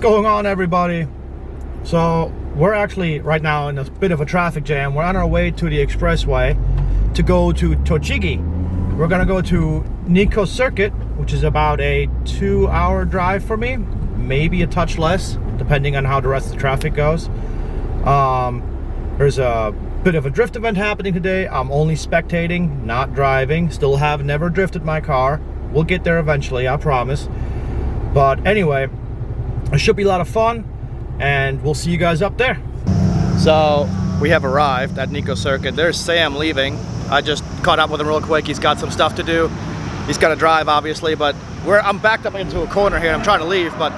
going on, everybody? So we're actually right now in a bit of a traffic jam. We're on our way to the expressway to go to Tochigi. We're gonna go to Nikko Circuit, which is about a 2-hour drive for me, maybe a touch less depending on how the rest of the traffic goes. There's a bit of a drift event happening today. I'm only spectating, not driving. Still have never drifted my car. We'll get there eventually, I promise. But anyway, it should be a lot of fun, and we'll see you guys up there. So we have arrived at Nikko Circuit. There's Sam leaving. I just caught up with him real quick. He's got some stuff to do. He's got to drive, obviously, but I'm backed up into a corner here. I'm trying to leave, but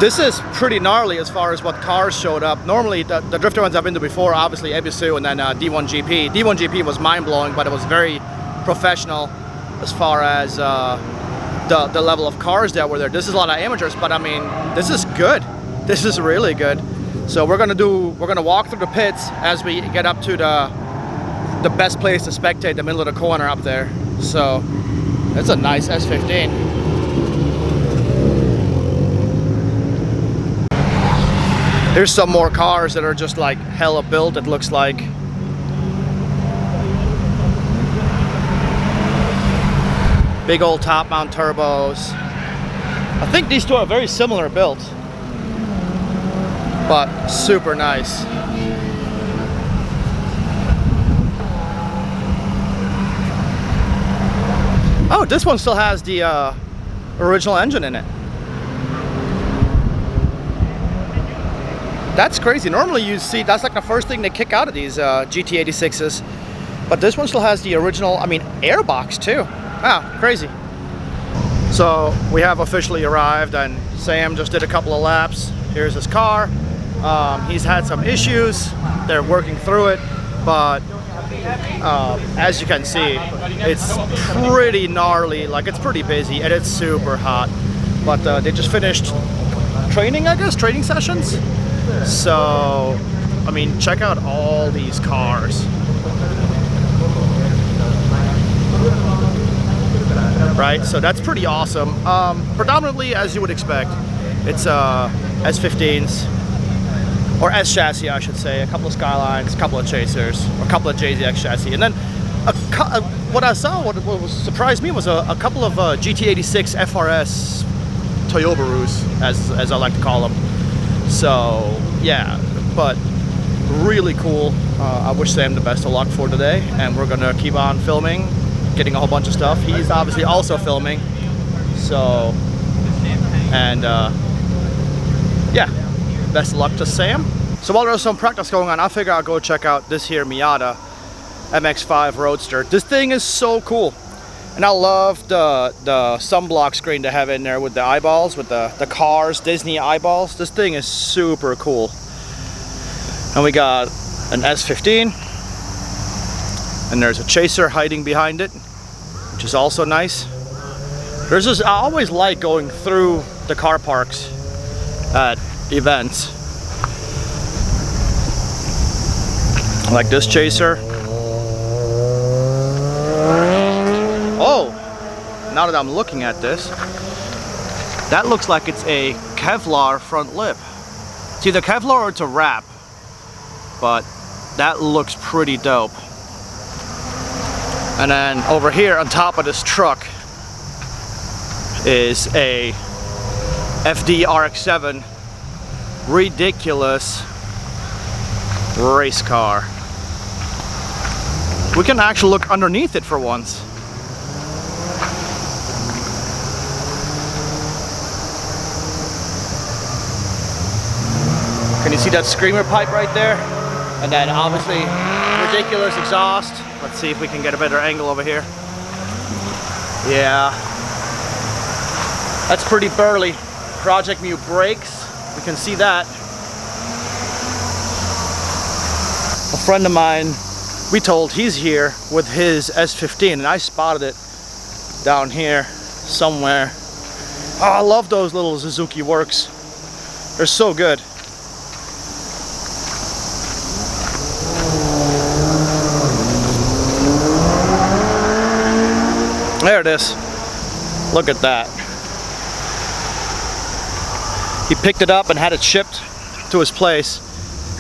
this is pretty gnarly as far as what cars showed up. Normally, the drift events I've been to before, obviously Ebisu and then D1GP. D1GP was mind-blowing, but it was very professional as far as the level of cars that were there. This is a lot of amateurs, but I mean, this is good. This is really good. So we're gonna walk through the pits as we get up to the best place to spectate, the middle of the corner up there. So it's a nice S15. Here's some more cars that are just like hella built, it looks like. Big old top mount turbos. I think these two are very similar built, but super nice. Oh, this one still has the original engine in it. That's crazy. Normally you see, that's like the first thing they kick out of these GT86s. But this one still has the original, I mean, airbox too. Wow, crazy. So we have officially arrived, and Sam just did a couple of laps. Here's his car. He's had some issues. They're working through it, but as you can see, it's pretty gnarly. Like, it's pretty busy and it's super hot. But they just finished training, I guess, training sessions. So, I mean, check out all these cars. Right, so that's pretty awesome. Predominantly, as you would expect, it's S15s, or S chassis, I should say. A couple of Skylines, a couple of Chasers, or a couple of JZX chassis, and then what I saw, what surprised me was a couple of GT86 FRS Toyobarus, as I like to call them. So yeah, but really cool. I wish Sam the best of luck for today, and we're gonna keep on filming, getting a whole bunch of stuff. He's obviously also filming, so, and yeah, best of luck to Sam. So while there's some practice going on, I figure I'll go check out this here Miata MX-5 Roadster. This thing is so cool, and I love the sunblock screen they have in there with the eyeballs, with the Cars Disney eyeballs. This thing is super cool. And we got an S15, and there's a Chaser hiding behind it, which is also nice. There's this, I always like going through the car parks at events. Like this Chaser. Oh, now that I'm looking at this, that looks like it's a Kevlar front lip. It's either Kevlar or it's a wrap, but that looks pretty dope. And then over here on top of this truck is a FD RX-7 ridiculous race car. We can actually look underneath it for once. Can you see that screamer pipe right there? And then obviously ridiculous exhaust. Let's see if we can get a better angle over here. Yeah, that's pretty burly. Project Mu brakes, we can see that. A friend of mine, we told he's here with his S15, and I spotted it down here somewhere. Oh, I love those little Suzuki Works. They're so good. There it is. Look at that. He picked it up and had it shipped to his place,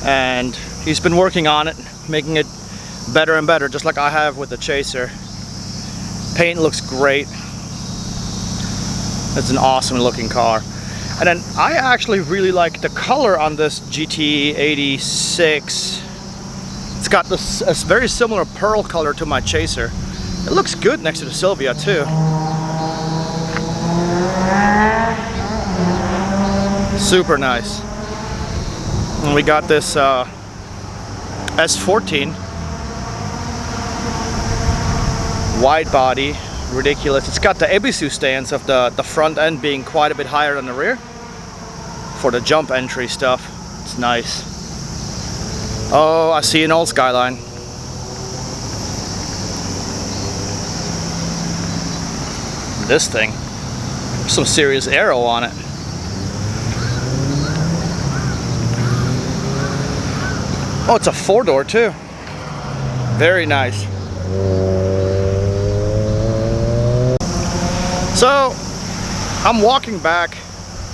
and he's been working on it, making it better and better, just like I have with the Chaser. Paint looks great. It's an awesome looking car. And then I actually really like the color on this GT86. It's got this a very similar pearl color to my Chaser. It looks good next to the Silvia too. Super nice. And we got this S14 wide body, ridiculous. It's got the Ebisu stance of the front end being quite a bit higher than the rear for the jump entry stuff. It's nice. Oh, I see an old Skyline. This thing, some serious aero on it. Oh, it's a 4-door too. Very nice. So, I'm walking back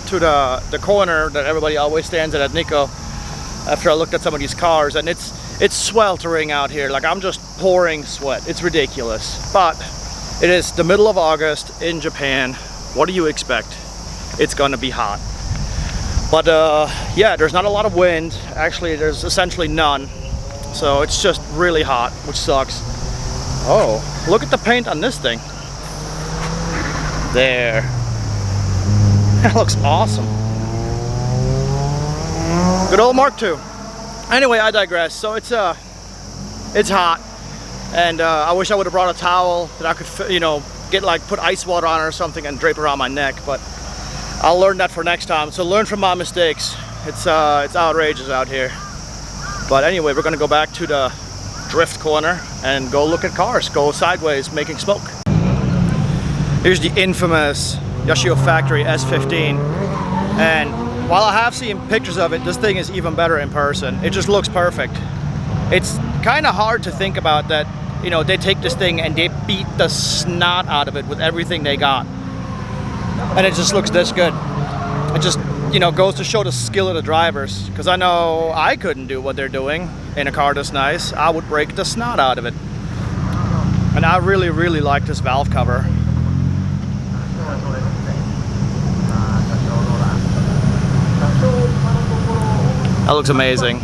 to the corner that everybody always stands at Nikko after I looked at some of these cars, and it's sweltering out here. Like, I'm just pouring sweat. It's ridiculous. But it is the middle of August in Japan. What do you expect? It's gonna be hot. But yeah, there's not a lot of wind. Actually, there's essentially none. So it's just really hot, which sucks. Oh, look at the paint on this thing. There. That looks awesome. Good old Mark II. Anyway, I digress. So it's hot, and I wish I would have brought a towel that I could, you know, put ice water on it or something and drape around my neck. But I'll learn that for next time. So learn from my mistakes. It's outrageous out here. But anyway, we're gonna go back to the drift corner and go look at cars, go sideways, making smoke. Here's the infamous Yoshio Factory S15. And while I have seen pictures of it, this thing is even better in person. It just looks perfect. It's kind of hard to think about that, you know, they take this thing and they beat the snot out of it with everything they got. And it just looks this good. It just, you know, goes to show the skill of the drivers. Because I know I couldn't do what they're doing in a car this nice. I would break the snot out of it. And I really, really like this valve cover. That looks amazing.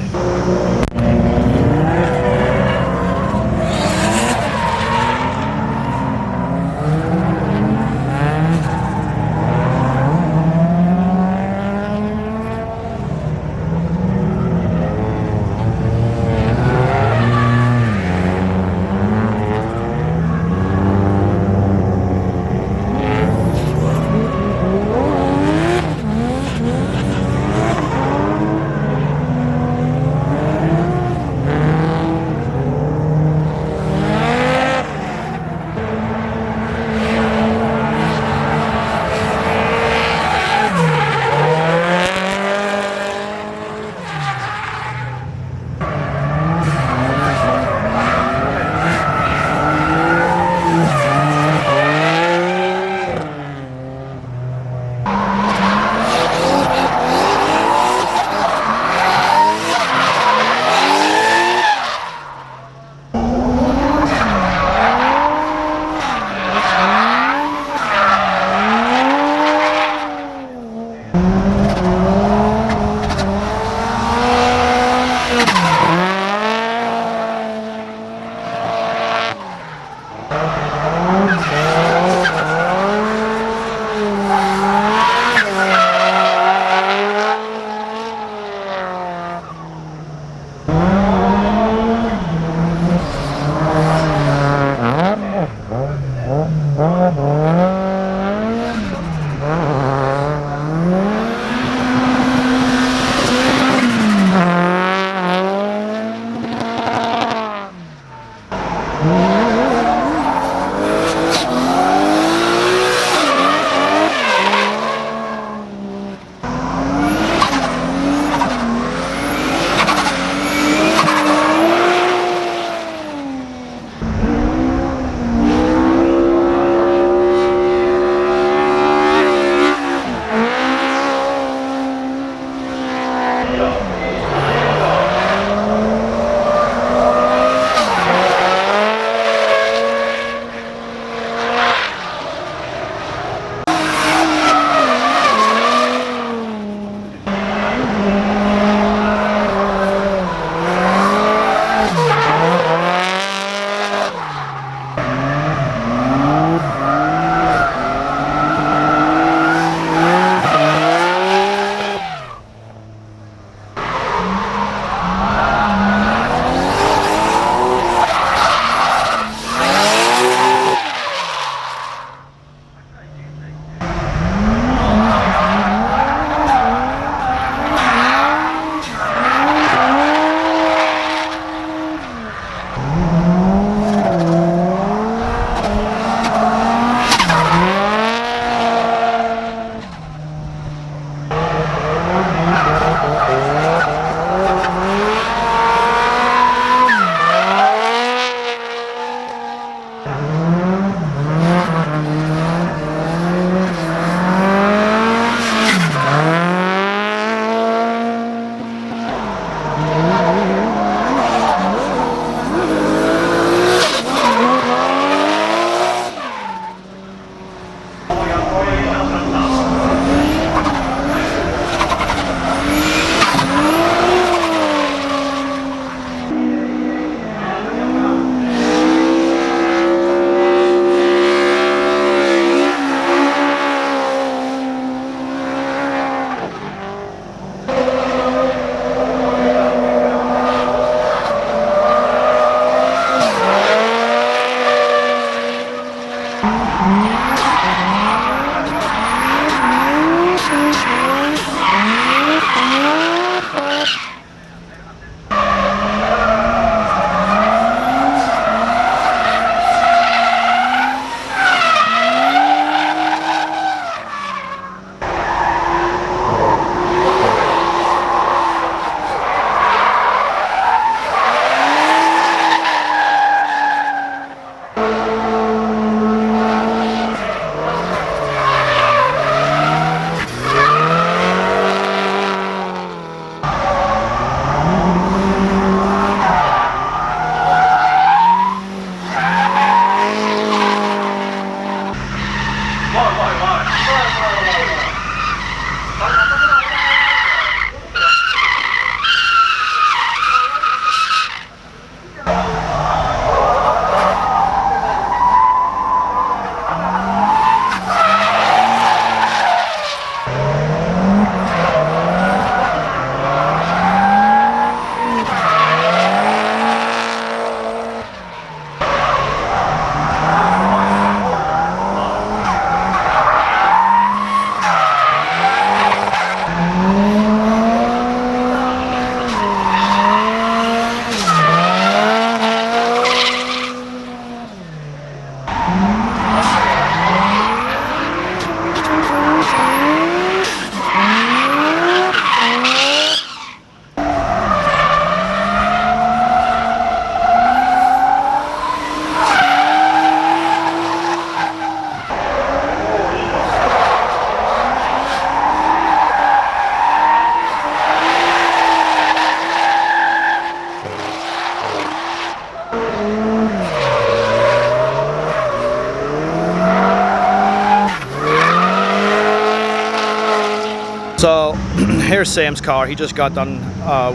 Here's Sam's car. He just got done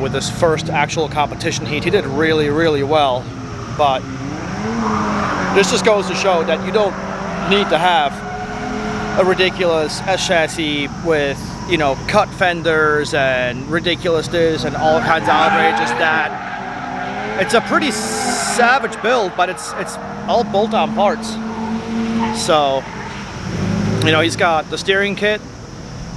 with his first actual competition heat. He did really, really well, but this just goes to show that you don't need to have a ridiculous S chassis with, you know, cut fenders and ridiculous this and all kinds of outrageous that. It's a pretty savage build, but it's all bolt-on parts. So, you know, he's got the steering kit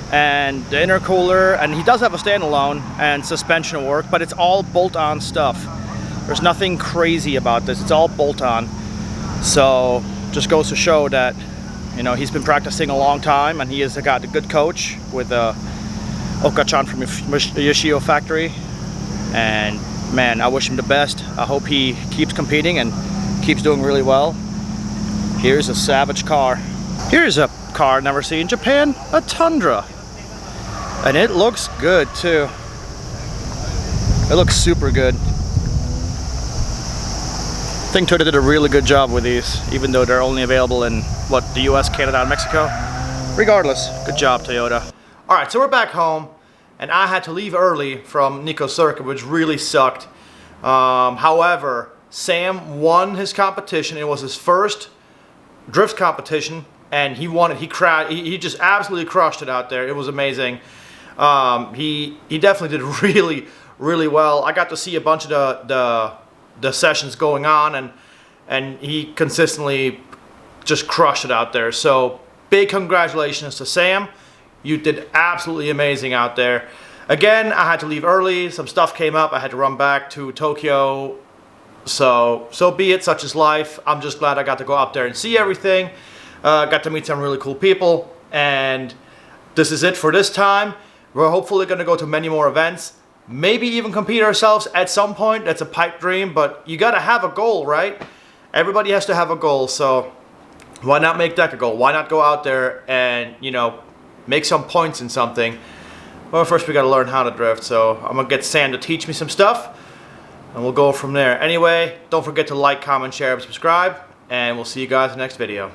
and the intercooler, and he does have a standalone and suspension work, but it's all bolt-on stuff. There's nothing crazy about this. It's all bolt-on. So just goes to show that, you know, he's been practicing a long time, and he has got a good coach with Oka-chan from Yoshio factory. And man, I wish him the best. I hope he keeps competing and keeps doing really well. Here's a savage car. Here's a car I've never seen in Japan, a Tundra. And it looks good too. It looks super good. I think Toyota did a really good job with these, even though they're only available in, what, the US, Canada, and Mexico? Regardless, good job, Toyota. Alright, so we're back home, and I had to leave early from Nikko Circuit, which really sucked. However, Sam won his competition. It was his first drift competition, and he won it. He just absolutely crushed it out there. It was amazing. He definitely did really, really well. I got to see a bunch of the sessions going on, and he consistently just crushed it out there. So big congratulations to Sam. You did absolutely amazing out there. Again, I had to leave early. Some stuff came up. I had to run back to Tokyo. So be it, such is life. I'm just glad I got to go up there and see everything. Got to meet some really cool people, and this is it for this time. We're hopefully going to go to many more events, maybe even compete ourselves at some point. That's a pipe dream, but you got to have a goal, right? Everybody has to have a goal, so why not make that a goal? Why not go out there and, you know, make some points in something? Well, first we got to learn how to drift, so I'm going to get Sam to teach me some stuff, and we'll go from there. Anyway, don't forget to like, comment, share, and subscribe, and we'll see you guys in the next video.